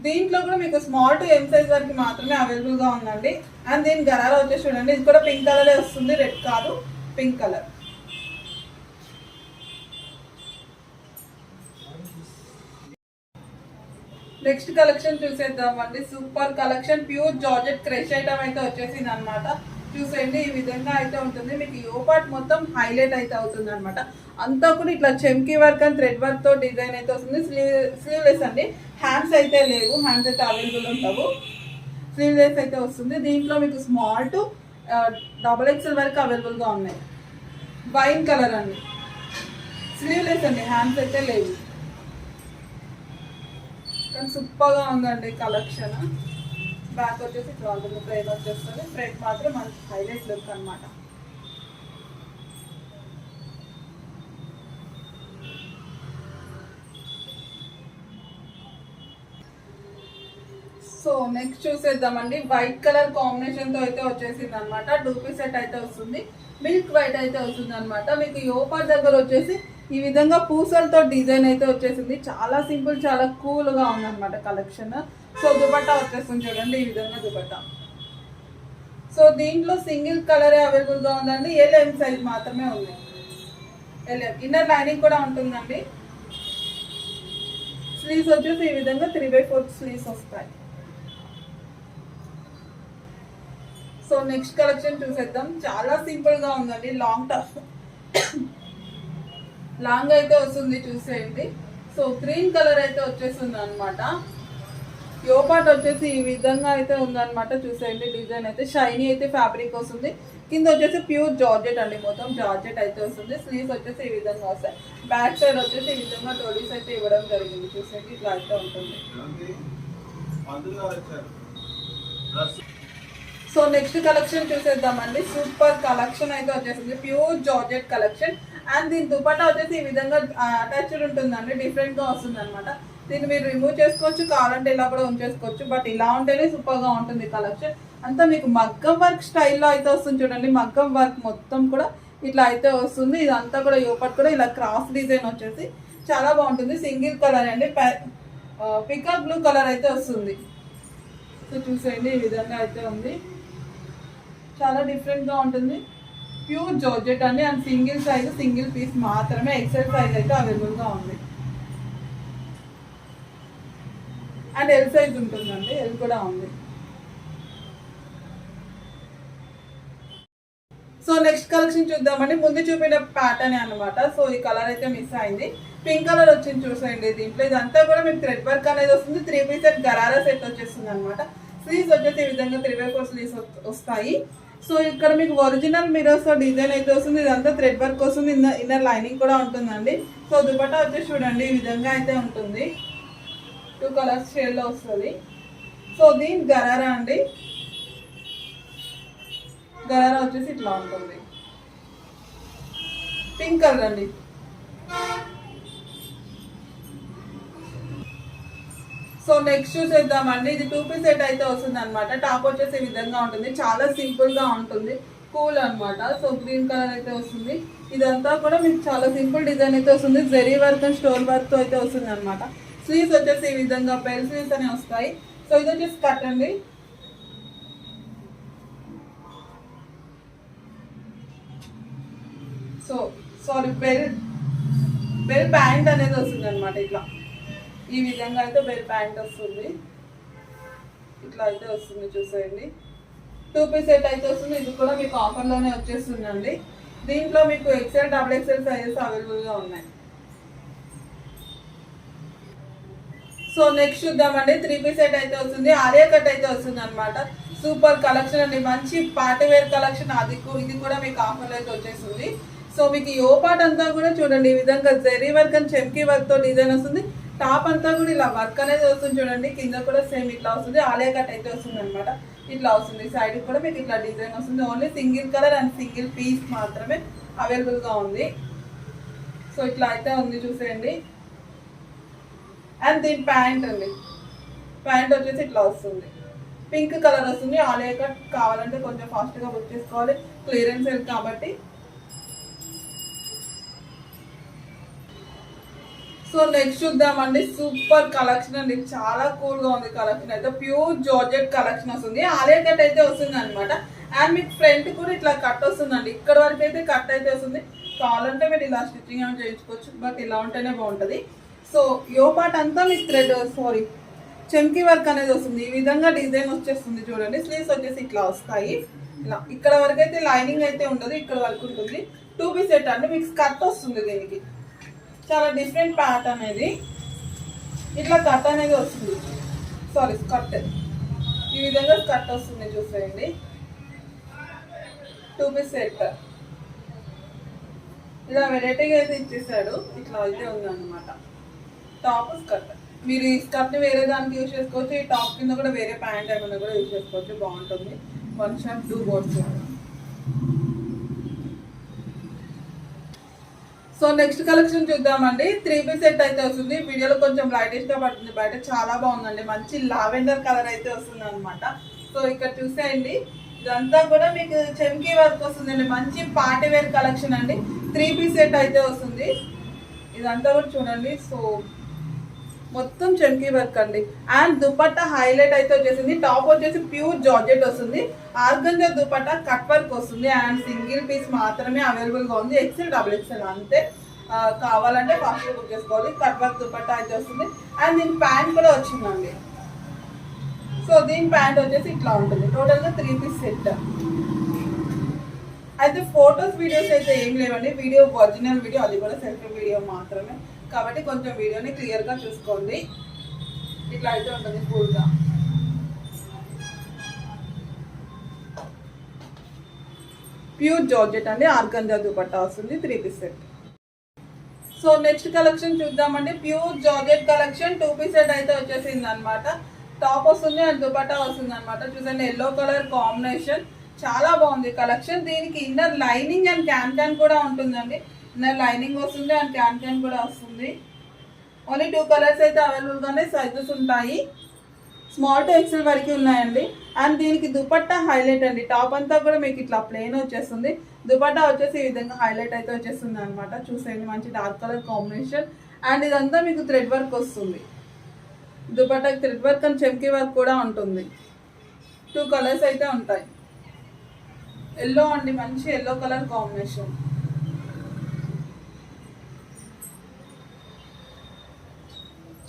దీంట్లో కూడా మీకు స్మాల్ టు ఎం సైజ్ వరకు మాత్రమే అవైలబుల్గా ఉందండి. అండ్ దీని గరారా వచ్చేసి చూడండి, ఇది కూడా పింక్ కలరే వస్తుంది, రెడ్ కాదు, పింక్ కలర్. నెక్స్ట్ కలెక్షన్ చూసేద్దామండి, super collection, pure georgette crush item అయితే వచ్చేసింది అనమాట. చూసేయండి, ఈ విధంగా అయితే ఉంటుంది. మీకు యో పార్ట్ మొత్తం హైలైట్ అయితే అవుతుంది అనమాట. అంతా కూడా ఇట్లా చెంకీ వర్క్ అండ్ థ్రెడ్ వర్క్ తో డిజైన్ అయితే వస్తుంది. స్లీవ్లెస్ అండి, హ్యాండ్స్ అయితే లేవు, హ్యాండ్స్ అయితే అవైలబుల్ ఉంటావు. స్లీవ్లెస్ అయితే వస్తుంది. దీంట్లో మీకు స్మాల్ టు XXL వరకు అవైలబుల్గా ఉన్నాయి. వైన్ కలర్ అండి, స్లీవ్లెస్ అండి, హ్యాండ్స్ అయితే లేవు. కానీ సూపర్గా ఉందండి కలెక్షన్. బ్యాక్ వచ్చేసి ఇట్లా ఉంటుంది, ఫ్రేమ్ వచ్చేస్తుంది. ఫ్రంట్ మాత్రం మంచి హైలైట్ లుక్ అనమాట. సో నెక్స్ట్ చూసేద్దామండి, వైట్ కలర్ కాంబినేషన్ తో అయితే వచ్చేసింది అనమాట. 2 పీస్ సెట్ అయితే వస్తుంది, మిల్క్ వైట్ అయితే వస్తుంది అనమాట. మీకు యోపార్ దగ్గర వచ్చేసి ఈ విధంగా పూసలతో డిజైన్ అయితే వచ్చేసింది. చాలా సింపుల్, చాలా కూల్గా ఉందన్నమాట కలెక్షన్. సో దుపట్టా వచ్చేస్తుంది చూడండి, ఈ విధంగా దుపట్టా. సో దీంట్లో సింగిల్ కలరే అవైలబుల్గా ఉందండి, LM సైజ్ మాత్రమే ఉంది. LM ఇన్నర్ లైనింగ్ కూడా ఉంటుందండి. స్లీవ్స్ వచ్చేసి ఈ విధంగా 3/4 స్లీవ్స్ వస్తాయి. సో నెక్స్ట్ కలెక్షన్ చూసేద్దాం, చాలా సింపుల్గా ఉందండి, లాంగ్ అయితే వస్తుంది చూసేయండి. సో గ్రీన్ కలర్ అయితే వచ్చేస్తుంది అనమాట. యోపాట్ వచ్చేసి ఈ విధంగా అయితే ఉందన్నమాట. చూసేయండి, డిజైన్ అయితే షైనీ అయితే ఫ్యాబ్రిక్ వస్తుంది. కింద వచ్చేసి ప్యూర్ జార్జెట్ అండి, మొత్తం జార్జెట్ అయితే వస్తుంది. స్లీవ్స్ వచ్చేసి ఈ విధంగా వస్తాయి. బ్యాక్ సైడ్ వచ్చేసి ఈ విధంగా టోలీస్ అయితే ఇవ్వడం జరిగింది. చూసేయండి, ఇట్లా అయితే ఉంటుంది. సో నెక్స్ట్ కలెక్షన్ చూసేద్దామండి, సూపర్ కలెక్షన్ అయితే వచ్చేసింది, ప్యూర్ జార్జెట్ కలెక్షన్. అండ్ దీని దుపట్టా వచ్చేసి ఈ విధంగా అటాచ్డ్ ఉంటుందండి, డిఫరెంట్గా వస్తుంది అనమాట. దీన్ని మీరు రిమూవ్ చేసుకోవచ్చు, కావాలంటే ఇలా కూడా ఉంచేసుకోవచ్చు. బట్ ఇలా ఉంటేనే సూపర్గా ఉంటుంది కలెక్షన్. అంతా మీకు మగ్గం వర్క్ స్టైల్లో అయితే వస్తుంది చూడండి, మగ్గం వర్క్ మొత్తం కూడా ఇట్లా అయితే వస్తుంది. ఇదంతా కూడా యోపట్ కూడా ఇలా క్రాస్ డిజైన్ వచ్చేసి చాలా బాగుంటుంది. సింగిల్ కలర్ అండి, పికాక్ బ్లూ కలర్ అయితే వస్తుంది. సో చూసేయండి, ఈ విధంగా అయితే ఉంది, చాలా డిఫరెంట్గా ఉంటుంది. ప్యూర్ జార్జెట్ అండి. And single size, single piece మాత్రమే, XL సైజ్ అయితే అవైలబుల్గా ఉంది. అండ్ L సైజ్ ఉంటుందండి, L కూడా ఉంది. సో నెక్స్ట్ కలెక్షన్ చూద్దామండి. ముందు చూపిన ప్యాటర్న్ అనమాట. సో ఈ కలర్ అయితే మిస్ అయింది, పింక్ కలర్ వచ్చింది చూసేయండి. దీంట్లో ఇదంతా కూడా మీకు థ్రెడ్ వర్క్ అనేది వస్తుంది. 3 పీస్ సెట్ గరారా సెట్ వచ్చేస్తుంది అనమాట. స్లీవ్స్ వచ్చేసి ఈ విధంగా 3/4 స్లీవ్స్ వస్తాయి. సో ఇక్కడ మీకు ఒరిజినల్ మిరర్స్ డిజైన్ అయితే వస్తుంది. ఇదంతా థ్రెడ్ వర్క్ వస్తుంది, ఇన్నర్ లైనింగ్ కూడా ఉంటుందండి. సో దుపట్టా వచ్చేసి చూడండి, ఈ విధంగా అయితే ఉంటుంది, 2 కలర్స్ షేడ్లో వస్తుంది. సో దీని గరారా అండి, గరారా వచ్చేసి ఇట్లా ఉంటుంది, పింక్ కలర్ అండి. సో నెక్స్ట్ చూసేద్దామండి, ఇది 2 పీస్ సెట్ అయితే వస్తుంది అనమాట. టాప్ వచ్చేసి ఈ విధంగా ఉంటుంది, చాలా సింపుల్ గా ఉంటుంది, కూల్ అనమాట. సో గ్రీన్ కలర్ అయితే వస్తుంది. ఇదంతా కూడా మీకు చాలా సింపుల్ డిజైన్ అయితే వస్తుంది. Zari work and stone work తో అయితే వస్తుంది అనమాట. స్లీవ్స్ వచ్చేసి ఈ విధంగా బెల్ స్లీవ్స్ అనే వస్తాయి. సో ఇది వచ్చేసి కట్ అండి. సో సారీ బెల్ ప్యాంట్ అనేది వస్తుంది అనమాట. ఇట్లా ఈ విధంగా అయితే బెల్ ప్యాంట్ వస్తుంది. ఇట్లా అయితే వస్తుంది చూసేయండి. 2 పీస్ సెట్ అయితే వస్తుంది. ఇది కూడా మీకు ఆఫర్లోనే వచ్చేస్తుందండి. దీంట్లో మీకు ఎక్సెల్ డబుల్ ఎక్సెల్ సైజెస్ అవైలబుల్గా ఉన్నాయి. సో నెక్స్ట్ చూద్దామండి. 3 పీస్ సెట్ అయితే వస్తుంది. ఆలియా కట్ అయితే వస్తుంది అనమాట. సూపర్ కలెక్షన్ అండి, మంచి పార్టీ వేర్ కలెక్షన్. ఇది కూడా మీకు ఆఫర్లో అయితే వచ్చేస్తుంది. సో మీకు ఈ ఓపాట్ అంతా కూడా చూడండి, ఈ విధంగా జెరీ వర్క్ అండ్ చెమ్కీ వర్క్ తో డిజైన్ వస్తుంది. టాప్ అంతా కూడా ఇలా వర్క్ అనేది వస్తుంది చూడండి. కింద కూడా సేమ్ ఇట్లా వస్తుంది. ఆలియా కట్ అయితే వస్తుంది అనమాట. ఇట్లా వస్తుంది. సైడ్ కూడా మీకు ఇట్లా డిజైన్ వస్తుంది. Only single colour and single piece మాత్రమే అవైలబుల్గా ఉంది. సో ఇట్లా అయితే ఉంది చూసేయండి. అండ్ దీని ప్యాంట్ అండి, ప్యాంట్ వచ్చేసి ఇట్లా వస్తుంది. పింక్ కలర్ వస్తుంది. ఆలియా కట్ కావాలంటే కొంచెం ఫాస్ట్గా బుక్ చేసుకోవాలి, క్లియరెన్స్ సేల్ కాబట్టి. సో నెక్స్ట్ చూద్దామండి. సూపర్ కలెక్షన్ అండి, చాలా కూల్ గా ఉంది కలెక్షన్ అయితే. ప్యూర్ జార్జెట్ కలెక్షన్ వస్తుంది. ఆలియా కట్ అయితే వస్తుంది అనమాట. అండ్ మీకు ఫ్రంట్ కూడా ఇట్లా కట్ వస్తుందండి. ఇక్కడ వరకు అయితే కట్ అయితే వస్తుంది. కావాలంటే మీరు ఇలా స్టిచ్చింగ్ ఏమైనా చేయించుకోవచ్చు, బట్ ఇలా ఉంటేనే బాగుంటుంది. సో యో పార్ట్ అంతా మీకు చెమ్కీ వర్క్ అనేది వస్తుంది. ఈ విధంగా డిజైన్ వచ్చేస్తుంది చూడండి. స్లీవ్స్ వచ్చేసి ఇట్లా వస్తాయి. ఇలా ఇక్కడ వరకు అయితే లైనింగ్ అయితే ఉండదు, ఇక్కడ వరకు ఉంటుంది. 2 పీస్ సెట్ అంటే మీకు స్కర్ట్ వస్తుంది. దీనికి చాలా డిఫరెంట్ ప్యాటర్న్ అనేది. ఇట్లా కట్ అనేది వస్తుంది, సారీ స్కర్ట్. ఈ విధంగా స్కర్ట్ వస్తుంది చూసేయండి. 2 పీస్ సెట్ ఇలా వెరైటీగా అయితే ఇచ్చేసాడు. ఇట్లా అయితే ఉందన్నమాట. టాప్ స్కర్ట్, మీరు ఈ స్కర్ట్ని వేరే దానికి యూజ్ చేసుకోవచ్చు. ఈ టాప్ కింద కూడా వేరే ప్యాంట్ ఏమైనా కూడా యూజ్ చేసుకోవచ్చు, బాగుంటుంది. 1 shirt 2 boards. So next collection చూద్దామండి. 3 పీస్ సెట్ అయితే వస్తుంది. వీడియోలో కొంచెం లైటిష్ గా పడుతుంది, బయట చాలా బాగుందండి. మంచి లావెండర్ కలర్ అయితే వస్తుంది అనమాట. సో ఇక్కడ చూసేయండి, ఇదంతా కూడా మీకు చెమ్కీ వర్క్ వస్తుందండి. మంచి పార్టీ వేర్ కలెక్షన్ అండి. 3 పీస్ సెట్ అయితే వస్తుంది. ఇదంతా కూడా చూడండి. సో మొత్తం చెమ్కీ వర్క్ అండి. అండ్ దుపట్టా హైలైట్ అయితే వచ్చేసింది. టాప్ వచ్చేసి ప్యూర్ జార్జెట్ వస్తుంది. ఆర్గంజా దుపట్టా కట్ వర్క్ వస్తుంది. అండ్ సింగిల్ పీస్ మాత్రమే అవైలబుల్గా ఉంది. ఎక్సెల్ డబుల్ ఎక్సెల్ అంతే. కావాలంటే ఫాస్ట్గా బుక్ చేసుకోవాలి. కట్ వర్క్ దుపట్టా అయితే వస్తుంది. అండ్ దీని ప్యాంట్ కూడా వచ్చిందండి. సో దీని ప్యాంట్ వచ్చేసి ఇట్లా ఉంటుంది. టోటల్గా 3 పీస్ సెట్ అయితే. ఫొటోస్ వీడియోస్ అయితే ఏం లేవండి. వీడియో ఒరిజినల్ వీడియో, అది కూడా సెల్ఫీ వీడియో మాత్రమే. కాబట్టి కొంచెం వీడియోని క్లియర్గా చూసుకోండి. ఇట్లా అయితే ఉంటుంది ఫుల్గా. ప్యూర్ జార్జెట్ అండి. ఆర్గంజా దుపట్టా వస్తుంది. 3 piece set. So next collection చూద్దామండి. Pure georgette collection 2 piece set అయితే వచ్చేసింది అనమాట. టాప్ వస్తుంది అండ్ దుపట్టా వస్తుంది అనమాట. చూసండి, ఎల్లో కలర్ కాంబినేషన్, చాలా బాగుంది కలెక్షన్. దీనికి ఇన్నర్ లైనింగ్ అండ్ క్యాన్ కూడా ఉంటుందండి. ఇన్నర్ లైనింగ్ వస్తుంది అండ్ క్యాన్ కూడా వస్తుంది. ఓన్లీ 2 కలర్స్ అయితే అవైలబుల్గానే సైజెస్ ఉంటాయి. స్మాల్ టు ఎక్సెల్ వరకు ఉన్నాయండి. అండ్ దీనికి దుపట్టా హైలైట్ అండి. టాప్ అంతా కూడా మీకు ఇట్లా ప్లెయిన్ వచ్చేస్తుంది. దుపట్టా వచ్చేసి ఈ విధంగా హైలైట్ అయితే వచ్చేస్తుంది అనమాట. చూసేయండి, మంచి డార్క్ కలర్ కాంబినేషన్. అండ్ ఇదంతా మీకు థ్రెడ్ వర్క్ వస్తుంది. దుపట్టాకి థ్రెడ్ వర్క్ అండ్ చెమ్కీ వర్క్ కూడా ఉంటుంది. 2 కలర్స్ అయితే ఉంటాయి. ఎల్లో అండి, మంచి ఎల్లో కలర్ కాంబినేషన్.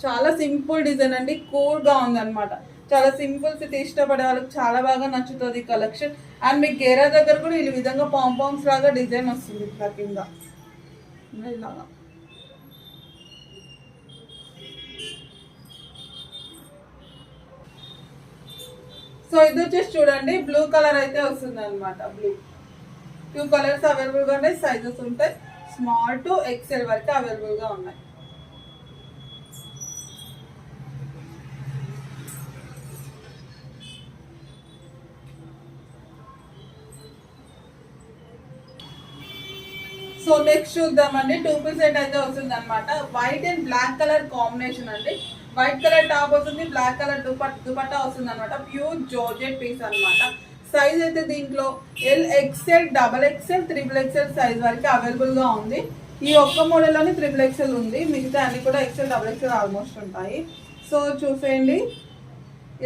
చాలా సింపుల్ డిజైన్ అండి, కూల్గా ఉందన్నమాట. చాలా సింపుల్స్ ఇష్టపడే వాళ్ళకి చాలా బాగా నచ్చుతుంది కలెక్షన్. అండ్ మీకు గేరా దగ్గర కూడా ఈ విధంగా పాంపామ్స్ లాగా డిజైన్ వస్తుంది ఇట్లా కింద ఇలాగా. సో ఇది వచ్చేసి చూడండి, బ్లూ కలర్ అయితే వస్తుంది అనమాట. బ్లూ 2 కలర్స్ అవైలబుల్గా ఉన్నాయి. సైజెస్ ఉంటాయి, స్మాల్ టు ఎక్సెల్ వరకు అవైలబుల్గా ఉన్నాయి. సో నెక్స్ట్ చూద్దామండి. 2 పీస్ సెట్ అయితే వస్తుంది అనమాట. White and black colour combination అండి. వైట్ కలర్ టాప్ వస్తుంది, బ్లాక్ కలర్ దుపట్టా వస్తుంది అనమాట. ప్యూర్ జార్జెట్ పీస్ అనమాట. సైజ్ అయితే దీంట్లో L XL, double XL, triple XL size వరకు అవైలబుల్గా ఉంది. ఈ ఒక్క మోడల్లోనే ట్రిపుల్ ఎక్స్ఎల్ ఉంది, మిగతా అన్ని కూడా ఎక్స్ఎల్, డబల్ ఎక్స్ఎల్ ఆల్మోస్ట్ ఉంటాయి. సో చూసేయండి,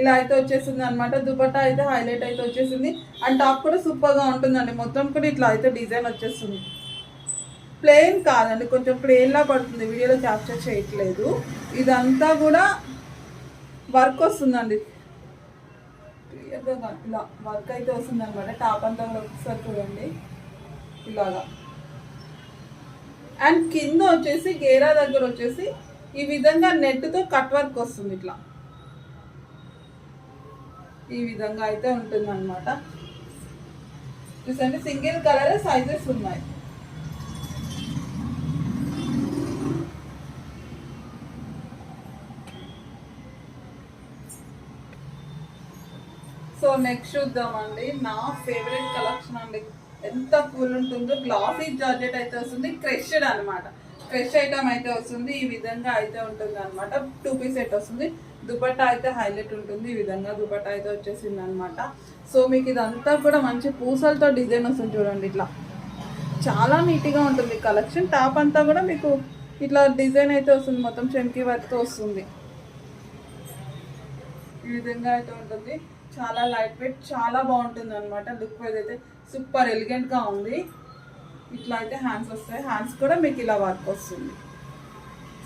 ఇలా అయితే వచ్చేసింది అనమాట. దుపట్టా అయితే హైలైట్ అయితే వచ్చేసింది అండ్ టాప్ కూడా సూపర్గా ఉంటుందండి. మొత్తం కూడా ఇట్లా అయితే డిజైన్ వచ్చేస్తుంది. ప్లెయిన్ కాదండి, కొంచెం ప్లెయిన్లా పడుతుంది, వీడియోలో క్యాప్చర్ చేయట్లేదు. ఇదంతా కూడా వర్క్ వస్తుందండి, క్లియర్గా ఇలా వర్క్ అయితే వస్తుంది అనమాట. టాప్ అంతా కూడా ఒకసారి చూడండి ఇలాగా. అండ్ కింద వచ్చేసి గేరా దగ్గర వచ్చేసి ఈ విధంగా నెట్తో కట్ వర్క్ వస్తుంది, ఇట్లా ఈ విధంగా అయితే ఉంటుంది అనమాట. చూసండి, సింగిల్ కలర్ సైజెస్ ఉన్నాయి. సో నెక్స్ట్ చూద్దామండి, నా ఫేవరెట్ కలెక్షన్ అండి. ఎంత కూల్ ఉంటుందో, గ్లాసీ జార్జెట్ అయితే వస్తుంది, క్రష్డ్ అనమాట. క్రష్ ఐటమ్ అయితే వస్తుంది, ఈ విధంగా అయితే ఉంటుంది అనమాట. 2 పీస్ సెట్ వస్తుంది. దుపట్టా అయితే హైలైట్ ఉంటుంది, ఈ విధంగా దుపట్టా అయితే వచ్చేసింది అనమాట. సో మీకు ఇదంతా కూడా మంచి పూసలతో డిజైన్ వస్తుంది చూడండి, ఇట్లా చాలా నీట్గా ఉంటుంది కలెక్షన్. టాప్ అంతా కూడా మీకు ఇట్లా డిజైన్ అయితే వస్తుంది, మొత్తం చెంకి వర్క్తో వస్తుంది, ఈ విధంగా అయితే ఉంటుంది. చాలా లైట్ వెయిట్, చాలా బాగుంటుంది అనమాట. లుక్ వైజ్ అయితే సూపర్ ఎలిగెంట్గా ఉంది. ఇట్లా అయితే హ్యాండ్స్ వస్తాయి, హ్యాండ్స్ కూడా మీకు ఇలా వర్క్ వస్తుంది.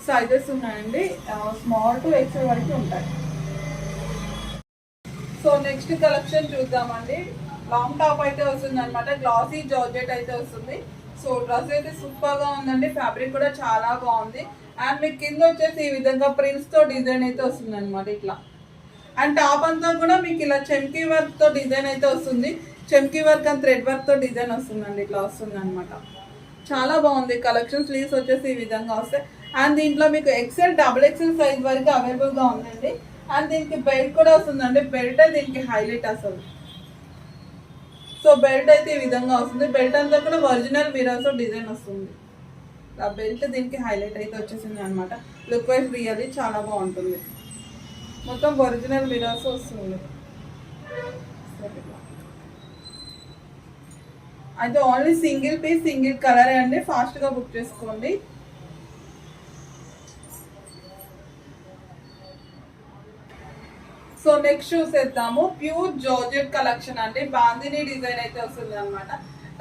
సైజెస్ ఉన్నాయండి, స్మాల్ టు ఎక్సెల్ వరకు ఉంటాయి. సో నెక్స్ట్ కలెక్షన్ చూద్దామండి. లాంగ్ టాప్ అయితే వస్తుంది అనమాట, గ్లాసీ జార్జెట్ అయితే వస్తుంది. సో డ్రెస్ అయితే సూపర్గా ఉందండి, ఫ్యాబ్రిక్ కూడా చాలా బాగుంది. అండ్ మీకు కింద వచ్చేసి ఈ విధంగా ప్రిన్స్తో డిజైన్ అయితే వస్తుంది అనమాట ఇట్లా. అండ్ టాప్ అంతా కూడా మీకు ఇలా చెమ్కీ వర్క్తో డిజైన్ అయితే వస్తుంది. చెమ్కీ వర్క్ అండ్ థ్రెడ్ వర్క్తో డిజైన్ వస్తుందండి, ఇట్లా వస్తుంది అనమాట. చాలా బాగుంది కలెక్షన్. స్లీవ్స్ వచ్చేసి ఈ విధంగా వస్తాయి. అండ్ దీంట్లో మీకు ఎక్సెల్, డబుల్ ఎక్సెల్ సైజ్ వరకు అవైలబుల్గా ఉందండి. అండ్ దీనికి బెల్ట్ కూడా వస్తుందండి, బెల్ట్ దీనికి హైలైట్ అసలు. సో బెల్ట్ అయితే ఈ విధంగా వస్తుంది, బెల్ట్ అంతా కూడా ఒరిజినల్ మిరర్స్తో డిజైన్ వస్తుంది. ఆ బెల్ట్ దీనికి హైలైట్ అయితే వచ్చేసింది అనమాట. లుక్ వైజ్ రియల్లీ చాలా బాగుంటుంది, మొత్తం ఒరిజినల్ మిరర్స్ వస్తుంది. అయితే only single piece, single colour అండి, ఫాస్ట్గా బుక్ చేసుకోండి. సో నెక్స్ట్ చూసేద్దాము, ప్యూర్ జార్జెట్ కలెక్షన్ అండి. బాందిని డిజైన్ అయితే వస్తుంది అనమాట.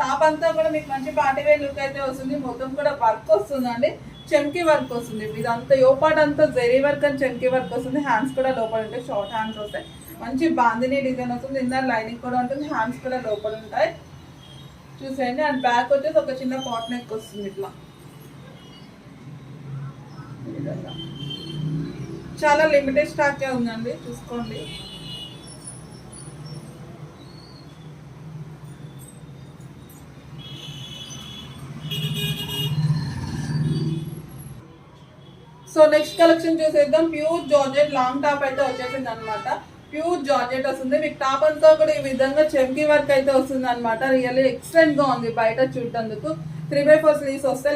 టాప్ అంతా కూడా మీకు మంచి పార్టీ వేర్ లుక్ అయితే వస్తుంది, మొత్తం కూడా వర్క్ వస్తుందండి, చెంకి వర్క్ వస్తుంది. ఇదంతా యోపాట్ అంతా జెరీ వర్క్ అండ్ చెంకి వర్క్ వస్తుంది. హ్యాండ్స్ కూడా లోపల ఉంటాయి, షార్ట్ హ్యాండ్స్ వస్తాయి, మంచి బాందిని డిజైన్ వస్తుంది. ఇన్నర్ లైనింగ్ కూడా ఉంటుంది, హ్యాండ్స్ కూడా లోపల ఉంటాయి. చూసేయండి. అండ్ బ్యాక్ వచ్చేసి ఒక చిన్న పాట్ నెక్ వస్తుంది ఇట్లా, చాలా లిమిటెడ్ స్టాకే ఉందండి, చూసుకోండి. సో నెక్స్ట్ కలెక్షన్ చూసేద్దాం. ప్యూర్ జార్జెట్ లాంగ్ టాప్ అయితే వచ్చేసింది అనమాట. ప్యూర్ జార్జెట్ వస్తుంది, మీకు టాప్ అంతా కూడా ఈ విధంగా చెంకీ వర్క్ అయితే వస్తుంది అనమాట. రియల్లీ ఎక్సలెంట్ గా ఉంది బయట చూడటానికి. 3/4 స్లీవ్స్ వస్తే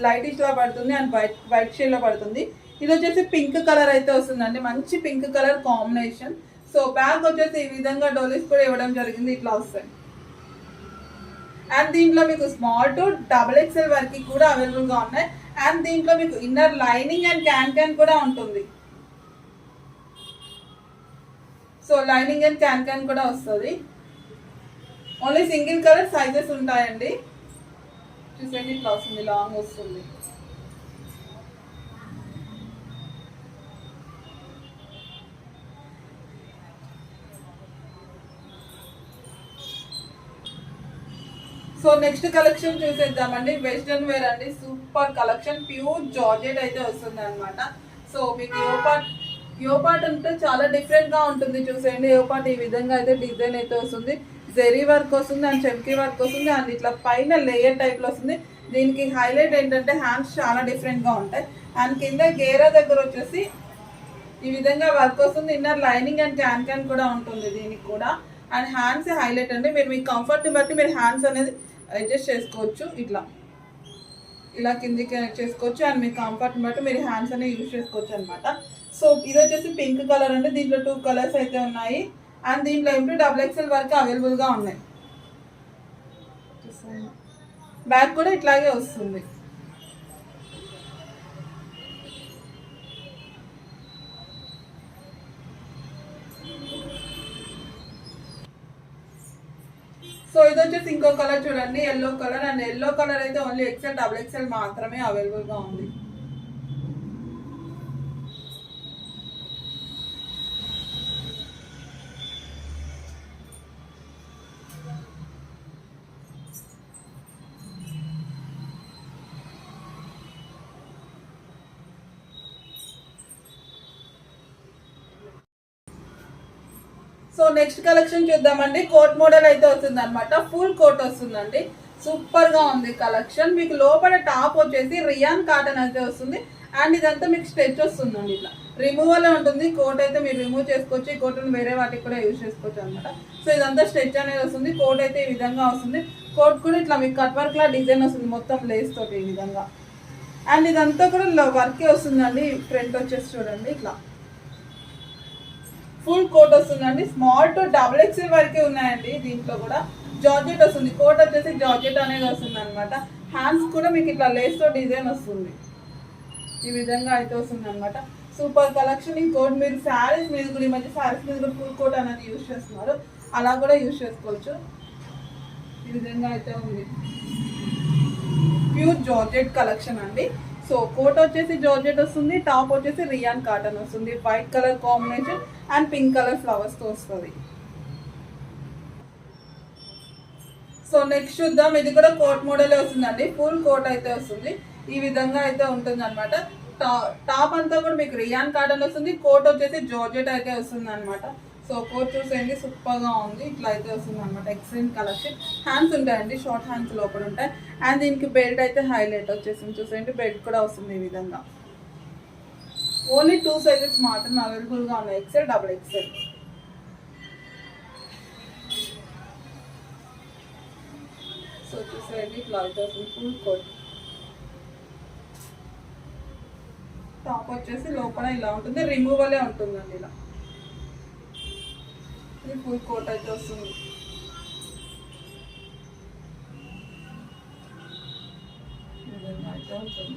లైట్ ఇష్ లా పడుతుంది అండ్ వైట్ షేడ్ లో పడుతుంది. ఇది వచ్చేసి పింక్ కలర్ అయితే వస్తుందండి, మంచి pink colour combination. So back వచ్చేసి ఈ విధంగా డోలీస్ కూడా ఇవ్వడం జరిగింది, ఇట్లా వస్తాయి. అండ్ దీంట్లో మీకు స్మాల్ టు డబుల్ ఎక్స్ఎల్ వరకు కూడా అవైలబుల్ గా ఉన్నాయి. అండ్ దీంట్లో మీకు ఇన్నర్ లైనింగ్ అండ్ క్యాన్ కూడా ఉంటుంది. సో లైనింగ్ అండ్ క్యాన్ కూడా వస్తుంది. ఓన్లీ సింగిల్ కలర్ సైజెస్ ఉంటాయండి. చూసేయండి, ఇట్లా వస్తుంది, లాంగ్ వస్తుంది. సో నెక్స్ట్ కలెక్షన్ చూసేద్దామండి. వెస్టర్న్ వేర్ అండి, సూపర్ కలెక్షన్. ప్యూర్ జార్జెట్ అయితే వస్తుంది అనమాట. సో మీకు యోపాట్ అంటే చాలా డిఫరెంట్ గా ఉంటుంది. చూసేయండి, యోపాట్ ఈ విధంగా అయితే డిజైన్ అయితే వస్తుంది, జెరీ వర్క్ వస్తుంది అండ్ చెంకీ వర్క్ వస్తుంది అండ్ ఇట్లా పైన లేయర్ టైప్ లో వస్తుంది. దీనికి హైలైట్ ఏంటంటే హ్యాండ్స్ చాలా డిఫరెంట్ గా ఉంటాయి. అండ్ కింద గేరా దగ్గర వచ్చేసి ఈ విధంగా వర్క్ వస్తుంది. ఇన్నర్ లైనింగ్ అండ్ క్యాన్ కూడా ఉంటుంది దీనికి కూడా. అండ్ హ్యాండ్స్ హైలైట్ అండి, మీరు మీ కంఫర్ట్ బట్టి మీరు హ్యాండ్స్ అనేది అడ్జస్ట్ చేసుకోవచ్చు. ఇలా కిందికి చేసుకోవచ్చు అండ్ మీ కంఫర్ట్ బట్టి మీరు హ్యాండ్స్ అనేవి యూజ్ చేసుకోవచ్చు అనమాట. సో ఇది వచ్చేసి పింక్ కలర్ అండి, దీంట్లో 2 కలర్స్ అయితే ఉన్నాయి. అండ్ దీంట్లో M2 XXL వరకు అవైలబుల్గా ఉన్నాయి. బ్యాక్ కూడా ఇట్లాగే వస్తుంది. సో ఇది వచ్చేసి ఇంకో కలర్ చూడండి, yellow colour. And yellow colour అయితే ఓన్లీ XL, XXL మాత్రమే అవైలబుల్గా ఉంది. సో నెక్స్ట్ కలెక్షన్ చూద్దామండి. కోట్ మోడల్ అయితే వస్తుంది అనమాట, ఫుల్ కోట్ వస్తుందండి. సూపర్ గా ఉంది కలెక్షన్. మీకు లోపల టాప్ వచ్చేసి రియాన్ కాటన్ అయితే వస్తుంది. అండ్ ఇదంతా మీకు స్ట్రెచ్ వస్తుందండి, ఇట్లా రిమూవల్ ఉంటుంది. కోట్ అయితే మీరు రిమూవ్ చేసుకోవచ్చు, ఈ కోట్ని వేరే వాటికి కూడా యూజ్ చేసుకోవచ్చు అనమాట. సో ఇదంతా స్ట్రెచ్ అనేది వస్తుంది. కోట్ అయితే ఈ విధంగా వస్తుంది. కోట్ కూడా ఇట్లా మీకు కట్ వర్క్ లా డిజైన్ వస్తుంది, మొత్తం లేస్ తోటి ఈ విధంగా. అండ్ ఇదంతా కూడా వర్కే వస్తుందండి. ఫ్రంట్ వచ్చేసి చూడండి ఇట్లా ఫుల్ కోట్ వస్తుందండి. స్మాల్ టు XXL వరకే ఉన్నాయండి. దీంట్లో కూడా జార్జెట్ వస్తుంది. కోట్ వచ్చేసి జార్జెట్ అనేది వస్తుంది అనమాట. హ్యాండ్స్ కూడా మీకు ఇట్లా లేస్ తో డిజైన్ వస్తుంది, ఈ విధంగా అయితే వస్తుంది అనమాట. Super collection. ఈ కోట్ మీరు శారీస్ మీద కూడా, ఈ మధ్య శారీస్ మీద కూడా ఫుల్ కోట్ అనేది యూజ్ చేస్తున్నారు, అలా కూడా యూజ్ చేసుకోవచ్చు. ఈ విధంగా అయితే ఉంది. ప్యూర్ జార్జెట్ కలెక్షన్ అండి. సో కోట్ వచ్చేసి జార్జెట్ వస్తుంది, టాప్ వచ్చేసి రియాన్ కాటన్ వస్తుంది. White colour combination and pink colour flowers తో వస్తుంది. సో నెక్స్ట్ చూద్దాం. ఇది కూడా కోట్ మోడల్ వస్తుందండి. ఫుల్ కోట్ అయితే వస్తుంది, ఈ విధంగా అయితే ఉంటుంది అనమాట. టాప్ అంతా కూడా మీకు రియాన్ కాటన్ వస్తుంది. కోట్ వచ్చేసి జార్జెట్ అయితే వస్తుంది అనమాట. సో కోట్ చూసేయండి, సూపర్ గా ఉంది. ఇట్లా అయితే వస్తుంది అనమాట. Excellent collection. హ్యాండ్స్ ఉంటాయండి, షార్ట్ హ్యాండ్స్ లోపల ఉంటాయి. అండ్ దీనికి బెల్ట్ అయితే హైలైట్ వచ్చేసింది, చూసేయండి. బెల్ట్ కూడా వస్తుంది ఈ విధంగా. ఓన్లీ 2 సైజెస్ మాత్రమే అవైలబుల్ గా ఉన్నాయి, XL, XXL. సో చూసేయండి, ఇట్లా అయితే వస్తుంది ఫుల్ కోట్. టాప్ వచ్చేసి లోపల ఇలా ఉంటుంది, రిమూవలే ఉంటుందండి. ఇలా ఇది ఫుల్ కోట్ అయితే వస్తుంది. అయితే ఉంటుంది.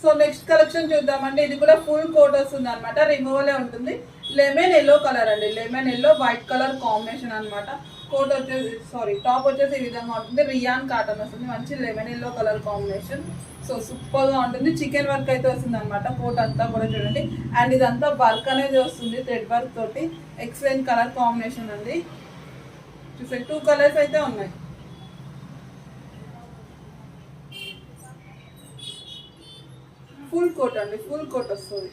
సో నెక్స్ట్ కలెక్షన్ చూద్దామండి. ఇది కూడా ఫుల్ కోట్ వస్తుంది అనమాట, రిమూవలే ఉంటుంది. లెమన్ ఎల్లో కలర్ అండి, lemon yellow white colour combination అనమాట. కోట్ వచ్చేసి టాప్ వచ్చేసి ఈ విధంగా ఉంటుంది. రియాన్ కాటన్ వస్తుంది, మంచి lemon yellow colour combination. So super గా ఉంటుంది. చికెన్ వర్క్ అయితే వస్తుంది అనమాట. కోట్ అంతా కూడా చూడండి. అండ్ ఇదంతా వర్క్ అనేది వస్తుంది, థ్రెడ్ వర్క్ తోటి. ఎక్సలెంట్ కలర్ కాంబినేషన్ అండి. చూసే 2 కలర్స్ అయితే ఉన్నాయి. ఫుల్ కోట్ అండి, ఫుల్ కోట్ వస్తుంది.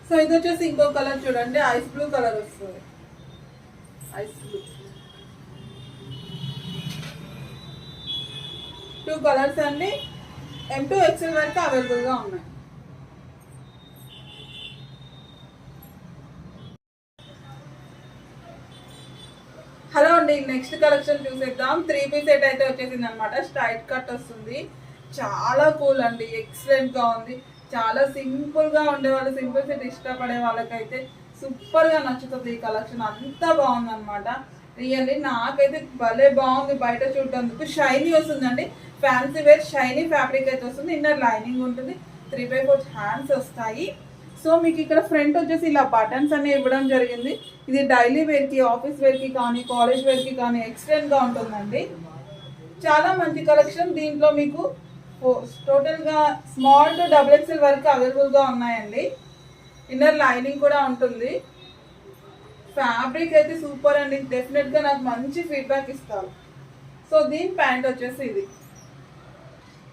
సో ఇది వచ్చేసి ఇంకో కలర్ చూడండి, ఐస్ బ్లూ కలర్ వస్తుంది. ఐస్ బ్లూ 2 కలర్స్ అండి. M2 XL వరకు అవైలబుల్ గా ఉన్నాయి. హలో అండి, నెక్స్ట్ కలెక్షన్ చూసేద్దాం. 3 పీస్ సెట్ అయితే వచ్చేసింది అనమాట. స్ట్రైట్ కట్ వస్తుంది, చాలా కూల్ అండి, ఎక్సలెంట్ గా ఉంది. చాలా సింపుల్ గా ఉండే వాళ్ళు, సింపుల్ సెట్ ఇష్టపడే వాళ్ళకైతే సూపర్ గా నచ్చుతుంది ఈ కలెక్షన్. అంతా బాగుంది అనమాట. రియల్లీ నాకైతే భలే బాగుంది. బయట చూడడానికి షైనీ వస్తుందండి, ఫ్యాన్సీ వేర్ షైనీ ఫ్యాబ్రిక్ అయితే వస్తుంది. ఇన్నర్ లైనింగ్ ఉంటుంది, 3/4 హ్యాండ్స్ వస్తాయి. సో మీకు ఇక్కడ ఫ్రంట్ వచ్చేసి ఇలా బటన్స్ అన్ని ఇవ్వడం జరిగింది. ఇది డైలీ వేర్కి, ఆఫీస్ వేర్కి కానీ, కాలేజ్ వేర్కి కానీ ఎక్సలెంట్గా ఉంటుందండి. చాలా మంచి కలెక్షన్. దీంట్లో మీకు టోటల్గా స్మాల్ టు XXL వరకు అవైలబుల్గా ఉన్నాయండి. ఇన్నర్ లైనింగ్ కూడా ఉంటుంది. ఫ్యాబ్రిక్ అయితే సూపర్ అండి, డెఫినెట్గా నాకు మంచి ఫీడ్బ్యాక్ ఇస్తారు. సో దీని ప్యాంట్ వచ్చేసి ఇది.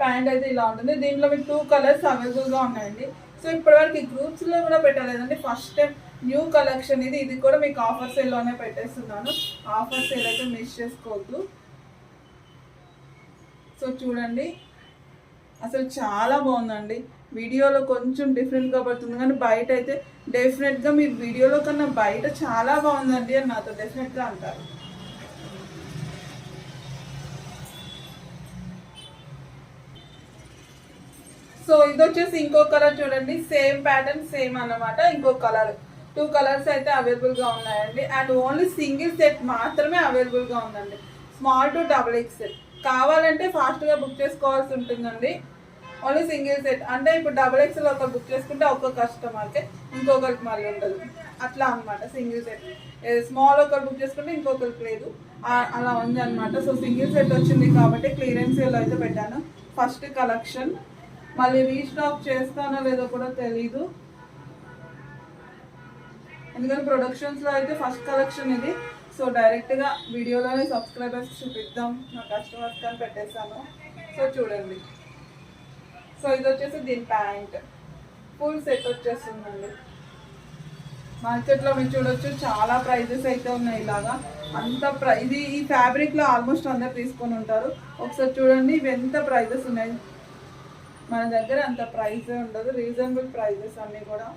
ప్యాంట్ అయితే ఇలా ఉంటుంది. దీంట్లో మీకు 2 కలర్స్ అవైలబుల్గా ఉన్నాయండి. సో ఇప్పటివరకు ఈ గ్రూప్స్లో కూడా పెట్టలేదండి, ఫస్ట్ టైం న్యూ కలెక్షన్ ఇది. ఇది కూడా మీకు ఆఫర్ సేల్లోనే పెట్టేస్తున్నాను. ఆఫర్ సేల్ అయితే మిస్ చేసుకోవద్దు. సో చూడండి, అసలు చాలా బాగుందండి. వీడియోలో కొంచెం డిఫరెంట్గా పడుతుంది, కానీ బయట అయితే డెఫినెట్గా మీరు వీడియోలో కన్నా బయట చాలా బాగుందండి అని నాతో డెఫినెట్గా అంటారు. సో ఇది వచ్చేసి ఇంకో కలర్ చూడండి, సేమ్ ప్యాటర్న్ సేమ్ అన్నమాట, ఇంకో కలర్. 2 కలర్స్ అయితే అవైలబుల్గా ఉన్నాయండి. అండ్ ఓన్లీ సింగిల్ సెట్ మాత్రమే అవైలబుల్గా ఉందండి, స్మాల్ టు డబుల్ ఎక్స్ఎల్. కావాలంటే ఫాస్ట్గా బుక్ చేసుకోవాల్సి ఉంటుందండి. ఓన్లీ సింగిల్ సెట్ అంటే ఇప్పుడు డబుల్ ఎక్స్ఎల్ ఒకరు బుక్ చేసుకుంటే ఒక్క కస్టమర్కి, ఇంకొకరికి మళ్ళీ ఉండదు, అట్లా అనమాట. సింగిల్ సెట్ స్మాల్ ఒకరు బుక్ చేసుకుంటే ఇంకొకరికి లేదు, అలా ఉంది అనమాట. సో సింగిల్ సెట్ వచ్చింది కాబట్టి క్లియరెన్స్ సేల్ అయితే పెట్టాను. ఫస్ట్ కలెక్షన్ మళ్ళీ రీస్టాక్ చేస్తానో లేదో కూడా తెలీదు, ఎందుకంటే ప్రొడక్షన్స్లో అయితే ఫస్ట్ కలెక్షన్ ఇది. సో డైరెక్ట్గా వీడియోలోనే సబ్స్క్రైబర్స్ చూపిద్దాం నా కస్టమర్స్ కానీ పెట్టేశాను. సో చూడండి, సో ఇది వచ్చేసి దీని ప్యాంట్ ఫుల్ సెట్ వచ్చేస్తుందండి. మార్కెట్లో మీరు చూడొచ్చు చాలా ప్రైజెస్ అయితే ఉన్నాయి ఇలాగా, అంత ఇది ఈ ఫ్యాబ్రిక్లో ఆల్మోస్ట్ అందరు తీసుకొని ఉంటారు. ఒకసారి చూడండి ఇవి ఎంత ప్రైజెస్ ఉన్నాయి, మన దగ్గర అంత ప్రైస్ ఉండదు, రీజనబుల్ ప్రైజెస్ అన్నీ కూడా.